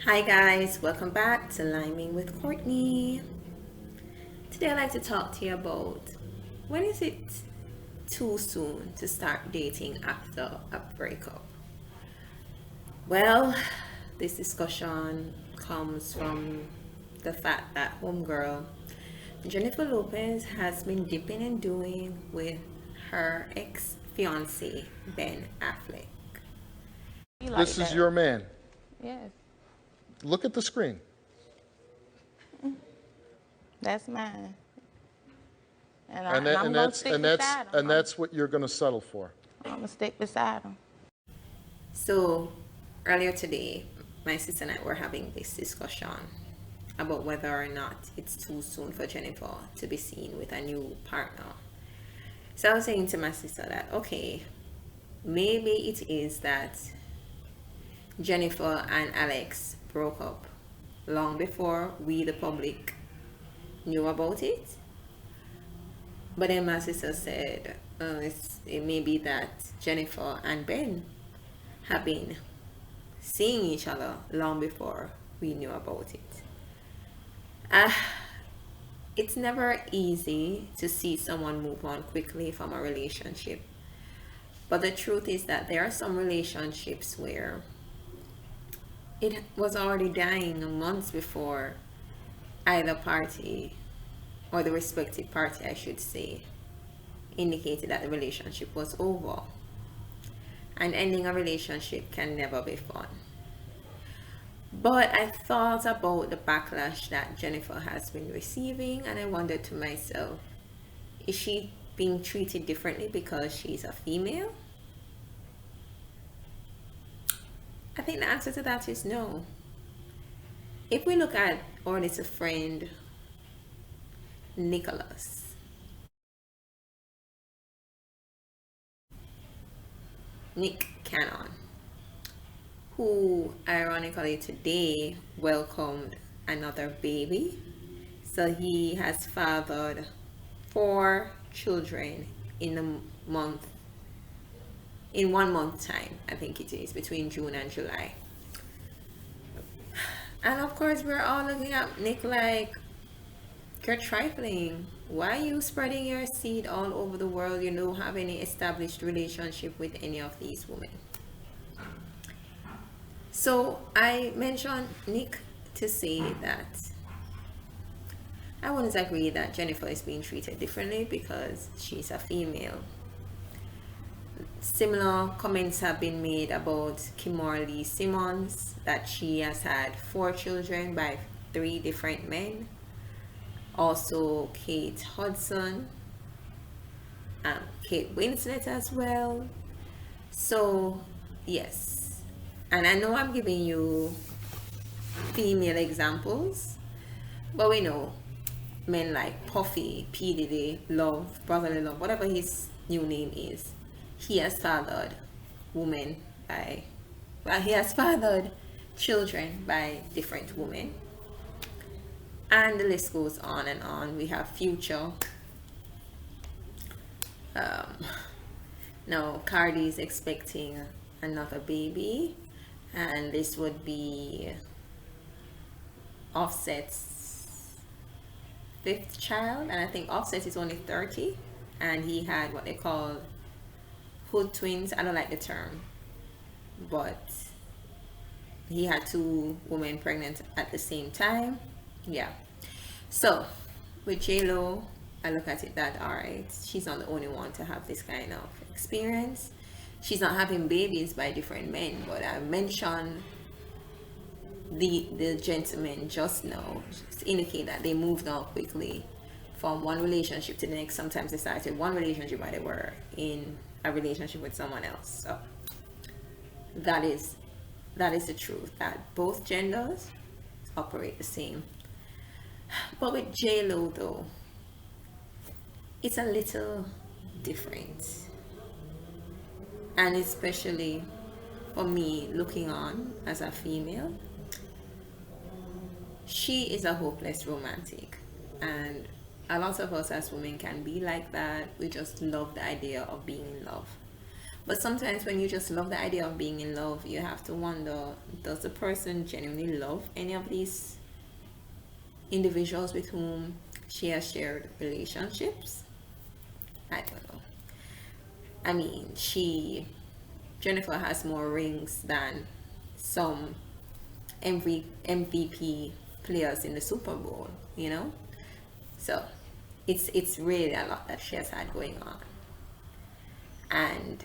Hi guys, welcome back to Liming with Courtney. Today I'd like to talk to you about when is it too soon to start dating after a breakup? Well, this discussion comes from the fact that homegirl Jennifer Lopez has been dipping and doing with her ex-fiance Ben Affleck. You like This is that? your man. Yes, Look at the screen. that's mine, and I And and that, I'm and gonna that's stick and that's beside him. and that's what you're going to settle for. I'm gonna stick beside him. So earlier today, my sister and I were having this discussion about whether or not it's too soon for Jennifer to be seen with a new partner. So I was saying to my sister that, okay, maybe it is that Jennifer and Alex broke up long before we, the public, knew about it. But then my sister said, it may be that Jennifer and Ben have been seeing each other long before we knew about it. Uh, it's never easy to see someone move on quickly from a relationship. But the truth is that there are some relationships where it was already dying months before either party, or the respective party, I should say, indicated that the relationship was over. And ending a relationship can never be fun. But I thought about the backlash that Jennifer has been receiving, and I wondered to myself, is she being treated differently because she's a female? I think the answer to that is no. If we look at our little friend Nicholas, Nick Cannon, who ironically today welcomed another baby. So he has fathered four children in a month, in 1 month time, I think it is, between June and July. And of course, we're all looking at Nick like, you're trifling. Why are you spreading your seed all over the world? You don't have any established relationship with any of these women. So I mentioned Nick to say that I wouldn't agree that Jennifer is being treated differently because she's a female. Similar comments have been made about Kimberly Simmons, that she has had 4 children by 3 different men. Also Kate Hudson, Kate Winslet as well. So yes, and I know I'm giving you female examples, but we know men like Puffy, P. Diddy, Love, Brotherly Love, whatever his new name is, he has fathered women by, well, he has fathered children by different women. And the list goes on and on. We have Future. Um, now, Cardi is expecting another baby, and this would be Offset's fifth child, and I think Offset is only 30, and he had what they call hood twins. I don't like the term, but he had 2 women pregnant at the same time. Yeah. So with J-Lo, I look at it that, all right, she's not the only one to have this kind of experience. She's not having babies by different men, but I mentioned the gentlemen just now to indicate that they moved on quickly from one relationship to the next. Sometimes they started one relationship while they were in a relationship with someone else. So that is the truth, that both genders operate the same. But with J-Lo though, it's a little different. And especially for me, looking on as a female, she is a hopeless romantic. And a lot of us as women can be like that. We just love the idea of being in love. But sometimes when you just love the idea of being in love, you have to wonder, does the person genuinely love any of these individuals with whom she has shared relationships? I don't know. I mean, Jennifer has more rings than some MVP players in the Super Bowl, you know? So it's really a lot that she has had going on. And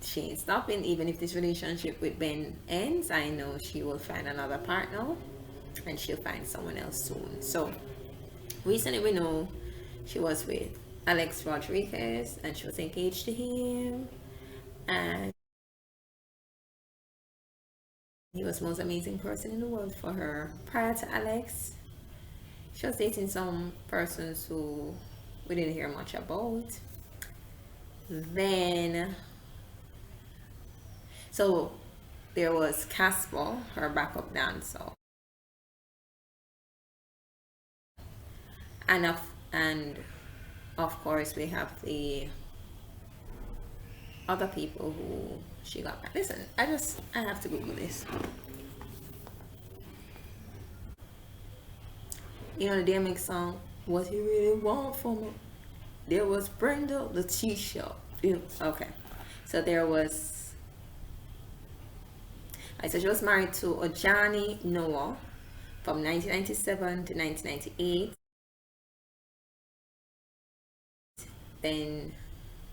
she ain't stopping. Even if this relationship with Ben ends, I know she will find another partner and she'll find someone else soon. So recently we know she was with Alex Rodriguez and she was engaged to him, and he was the most amazing person in the world for her. Prior to Alex, she was dating some persons who we didn't hear much about. Then, so there was Casper, her backup dancer, and of course we have the other people who she got back. Listen, I have to Google this. You know the DMX song, What You Really Want From Me? There was Brenda Letitia. Okay. So there was, so she was married to Ojani Noah from 1997 to 1998. Then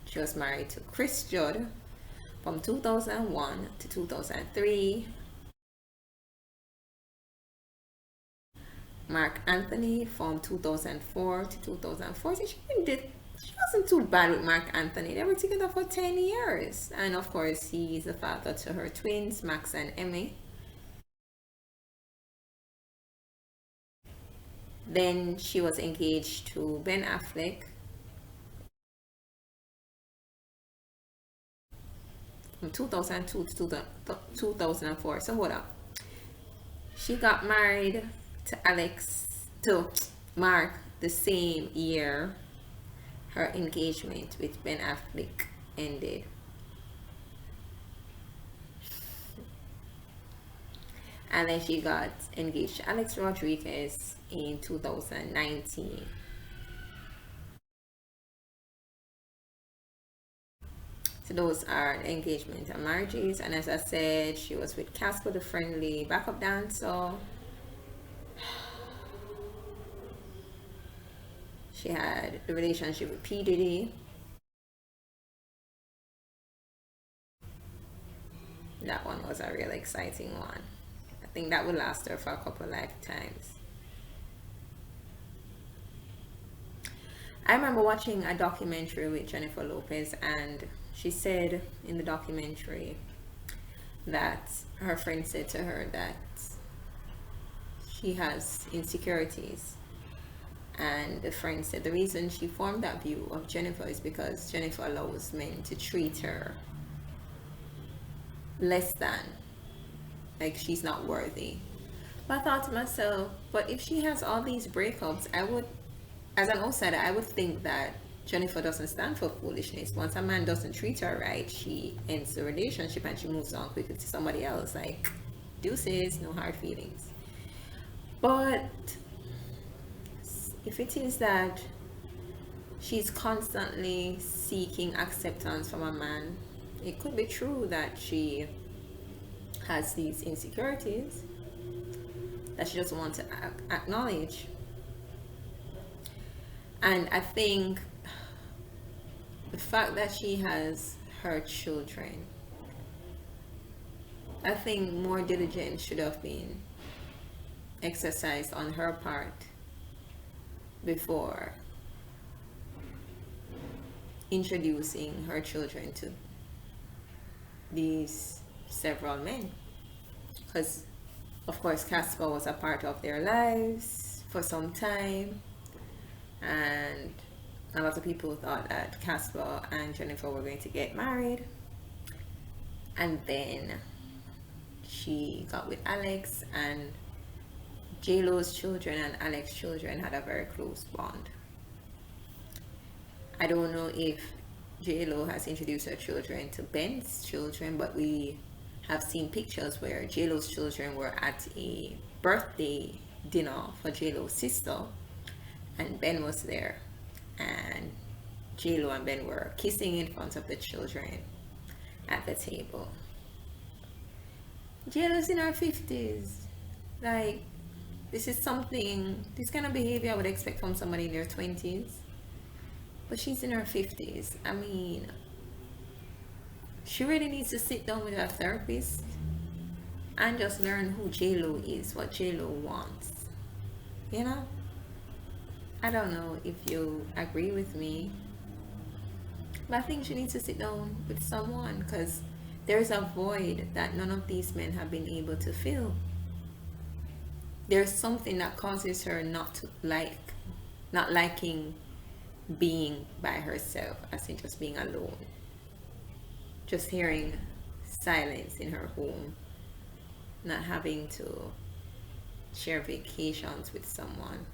she was married to Chris Judd from 2001 to 2003. Mark Anthony from 2004 to 2014. She wasn't too bad with Mark Anthony. They were together for 10 years. And of course, he's the father to her twins, Max and Emmy. Then she was engaged to Ben Affleck from 2002 to 2004. So hold up. She got married to Mark the same year her engagement with Ben Affleck ended. And then she got engaged to Alex Rodriguez in 2019. So those are the engagement and marriages. And as I said, she was with Casper, the friendly backup dancer. She had a relationship with P. Diddy. That one was a really exciting one. I think that would last her for a couple of lifetimes. I remember watching a documentary with Jennifer Lopez, and she said in the documentary that her friend said to her that she has insecurities. And the friend said the reason she formed that view of Jennifer is because Jennifer allows men to treat her less than, like she's not worthy. But I thought to myself, but if she has all these breakups, I would, as an outsider, I would think that Jennifer doesn't stand for foolishness. Once a man doesn't treat her right, she ends the relationship and she moves on quickly to somebody else. Like, deuces, no hard feelings. But if it is that she's constantly seeking acceptance from a man, it could be true that she has these insecurities that she doesn't want to acknowledge. And I think the fact that she has her children, I think more diligence should have been exercised on her part before introducing her children to these several men. Because of course Casper was a part of their lives for some time, and a lot of people thought that Casper and Jennifer were going to get married, and then she got with Alex, and J-Lo's children and Alex's children had a very close bond. I don't know if J-Lo has introduced her children to Ben's children, but we have seen pictures where J-Lo's children were at a birthday dinner for J-Lo's sister, and Ben was there, and J-Lo and Ben were kissing in front of the children at the table. J-Lo's in her 50s. Like, this kind of behavior I would expect from somebody in their 20s. But she's in her 50s. I mean, she really needs to sit down with her therapist and just learn who J-Lo is, what J-Lo wants. You know? I don't know if you agree with me, but I think she needs to sit down with someone, because there's a void that none of these men have been able to fill. There's something that causes her not liking being by herself, as in just being alone, just hearing silence in her home, not having to share vacations with someone.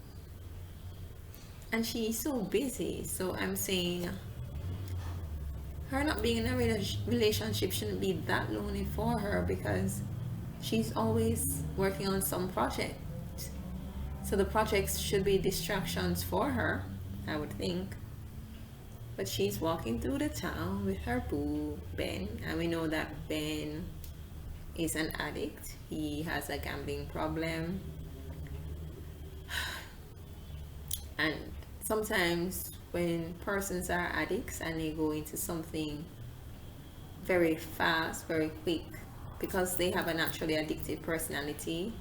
And she's so busy. So I'm saying her not being in a relationship shouldn't be that lonely for her, because she's always working on some project. So the projects should be distractions for her, I would think. But she's walking through the town with her boo, Ben. And we know that Ben is an addict. He has a gambling problem. And sometimes when persons are addicts and they go into something very fast, very quick, because they have a naturally addictive personality,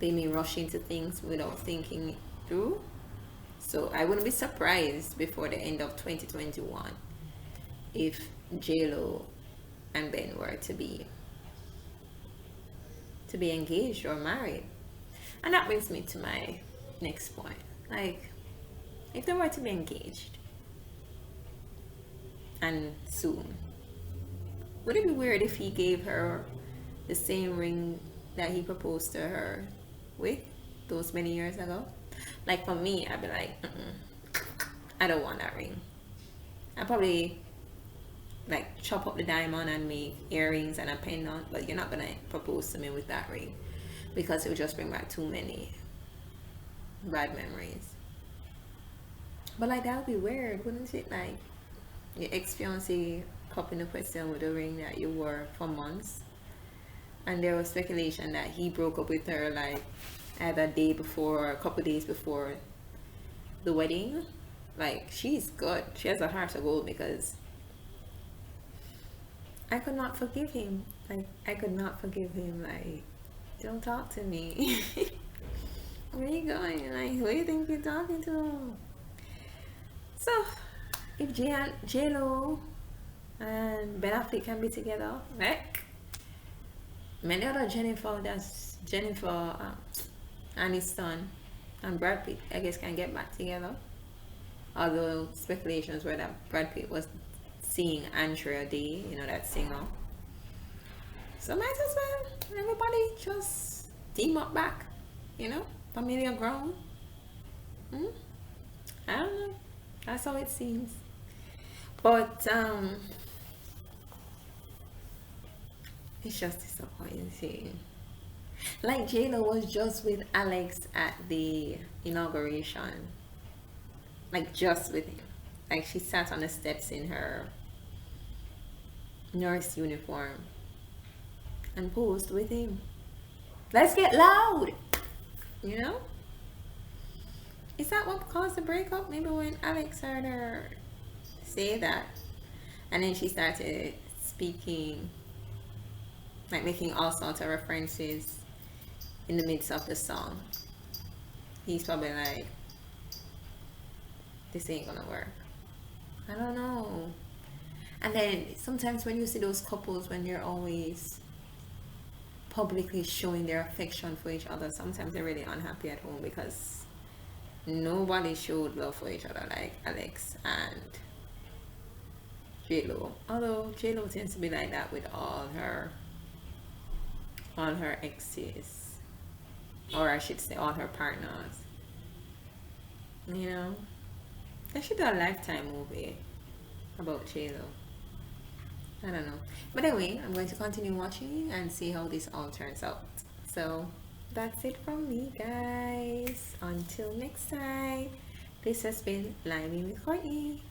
they may rush into things without thinking it through. So I wouldn't be surprised before the end of 2021 if J-Lo and Ben were to be engaged or married. And that brings me to my next point. Like, if they were to be engaged and soon, would it be weird if he gave her the same ring that he proposed to her with those many years ago? Like, for me, I'd be like, I don't want that ring. I'd probably like chop up the diamond and make earrings and a pendant, but you're not gonna propose to me with that ring, because it would just bring back too many bad memories. But like, that would be weird, wouldn't it? Like, your ex-fiance popping the question with a ring that you wore for months, and there was speculation that he broke up with her like either a day before or a couple days before the wedding. Like, she's good, she has a heart of gold, because I could not forgive him. Like, don't talk to me. Where are you going? Like, who do you think you're talking to? So, if J-Lo and Ben Affleck can be together, right? Many other Jennifer Aniston and Brad Pitt, I guess, can get back together. Although speculations were that Brad Pitt was seeing Andrea Day, you know, that singer. So might as well everybody just team up back, you know, familiar ground. I don't know. That's how it seems. But it's just disappointing. Like, J-Lo was just with Alex at the inauguration. Like, just with him. Like, she sat on the steps in her nurse uniform and posed with him. Let's get loud, you know? Is that what caused the breakup? Maybe when Alex heard her say that, and then she started speaking, like making all sorts of references in the midst of the song. He's probably like, this ain't gonna work. I don't know. And then sometimes when you see those couples, when they're always publicly showing their affection for each other, sometimes they're really unhappy at home, because nobody showed love for each other like Alex and J-Lo. Although J-Lo tends to be like that with all her exes, or I should say all her partners. You know, they should do a Lifetime movie about J-Lo. I don't know. But anyway, I'm going to continue watching and see how this all turns out. So that's it from me, guys. Until next time, this has been Liming with Courtney.